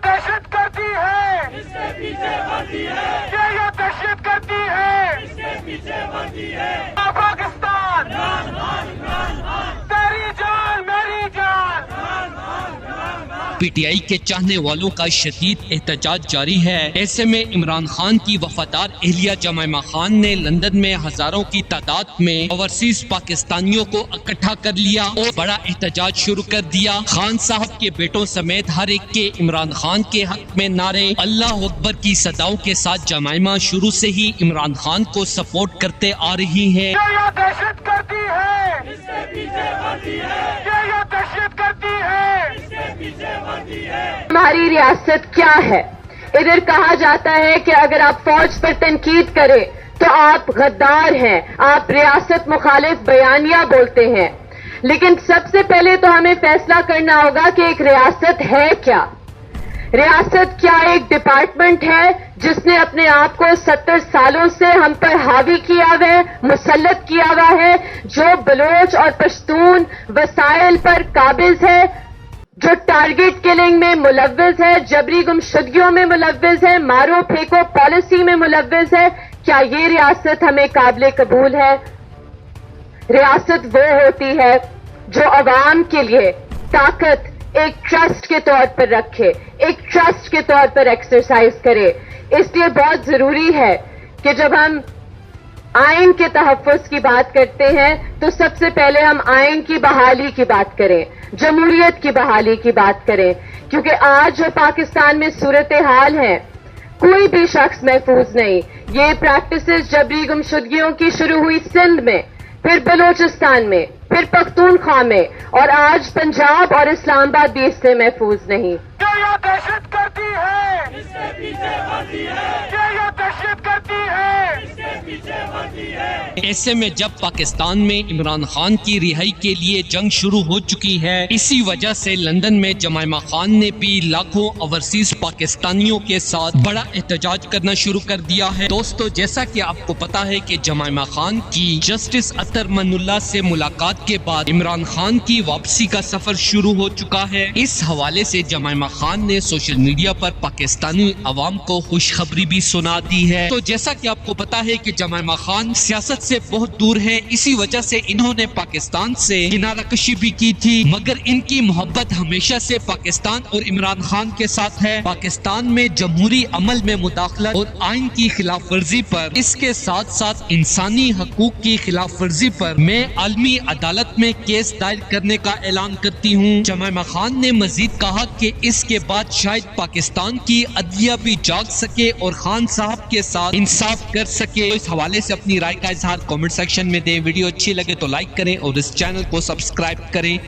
دہشت گردی ہے، اس کے پیچھے وردی ہے، یہ دہشت گردی ہے، اس کے پیچھے وردی ہے۔ پاکستان تیری جان میری جان۔ پی ٹی آئی کے چاہنے والوں کا شدید احتجاج جاری ہے۔ ایسے میں عمران خان کی وفادار اہلیہ جمائمہ خان نے لندن میں ہزاروں کی تعداد میں اوورسیز پاکستانیوں کو اکٹھا کر لیا اور بڑا احتجاج شروع کر دیا۔ خان صاحب کے بیٹوں سمیت ہر ایک کے عمران خان کے حق میں نعرے اللہ اکبر کی صداؤں کے ساتھ جمائمہ شروع سے ہی عمران خان کو سپورٹ کرتے آ رہی ہیں۔ یہ دہشت گردی ہے، اس کے پیچھے وردی ہے، یہ دہشت گردی ہے۔ اس کے پیچھے وردی ہے۔ ہماری ریاست کیا ہے؟ ادھر کہا جاتا ہے کہ اگر آپ فوج پر تنقید کریں تو آپ غدار ہیں، آپ ریاست مخالف بیانیہ بولتے ہیں، لیکن سب سے پہلے تو ہمیں فیصلہ کرنا ہوگا کہ ایک ریاست ہے کیا؟ ریاست کیا ایک ڈپارٹمنٹ ہے جس نے اپنے آپ کو 70 سالوں سے ہم پر حاوی کیا ہوا ہے، مسلط کیا ہوا ہے، جو بلوچ اور پشتون وسائل پر قابض ہے، جو ٹارگٹ کلنگ میں ملوث ہے، جبری گمشدگیوں میں ملوث ہے، مارو پھینکو پالیسی میں ملوث ہے؟ کیا یہ ریاست ہمیں قابل قبول ہے؟ ریاست وہ ہوتی ہے جو عوام کے لیے طاقت ایک ٹرسٹ کے طور پر رکھے، ایک ٹرسٹ کے طور پر ایکسرسائز کرے۔ اس لیے بہت ضروری ہے کہ جب ہم آئین کے تحفظ کی بات کرتے ہیں تو سب سے پہلے ہم آئین کی بحالی کی بات کریں، جمہوریت کی بحالی کی بات کریں، کیونکہ آج جو پاکستان میں صورتحال ہے کوئی بھی شخص محفوظ نہیں۔ یہ پریکٹسز جبری گمشدگیوں کی شروع ہوئی سندھ میں، پھر بلوچستان میں، پھر پختونخوا میں، اور آج پنجاب اور اسلام آباد بھی اس سے محفوظ نہیں۔ یہ دہشت گردی ہے، اس کے پیچھے وردی ہے، یہ دہشت گردی ہے۔ اس کے پیچھے وردی ہے۔ ایسے میں جب پاکستان میں عمران خان کی رہائی کے لیے جنگ شروع ہو چکی ہے، اسی وجہ سے لندن میں جمائمہ خان نے بھی لاکھوں اوورسیز پاکستانیوں کے ساتھ بڑا احتجاج کرنا شروع کر دیا ہے۔ دوستو، جیسا کہ آپ کو پتا ہے کہ جمائمہ خان کی جسٹس اطہر من اللہ سے ملاقات کے بعد عمران خان کی واپسی کا سفر شروع ہو چکا ہے۔ اس حوالے سے جمائمہ خان نے سوشل میڈیا پر پاکستانی عوام کو خوشخبری بھی سنا دی ہے۔ تو جیسا کہ آپ کو پتا ہے کہ جمائمہ خان سیاست سے بہت دور ہے، اسی وجہ سے انہوں نے پاکستان سے کنارہ کشی بھی کی تھی، مگر ان کی محبت ہمیشہ سے پاکستان اور عمران خان کے ساتھ ہے۔ پاکستان میں جمہوری عمل میں مداخلت اور آئین کی خلاف ورزی پر، اس کے ساتھ ساتھ انسانی حقوق کی خلاف ورزی پر میں عالمی عدالت میں کیس دائر کرنے کا اعلان کرتی ہوں۔ جمائمہ خان نے مزید کہا کہ اس کے بعد شاید پاکستان کی عدلیہ بھی جاگ سکے اور خان صاحب کے ساتھ انصاف کر سکے۔ اس حوالے سے اپنی رائے کا اظہار کامنٹ سیکشن میں دیں۔ ویڈیو اچھی لگے تو لائک کریں اور اس چینل کو سبسکرائب کریں۔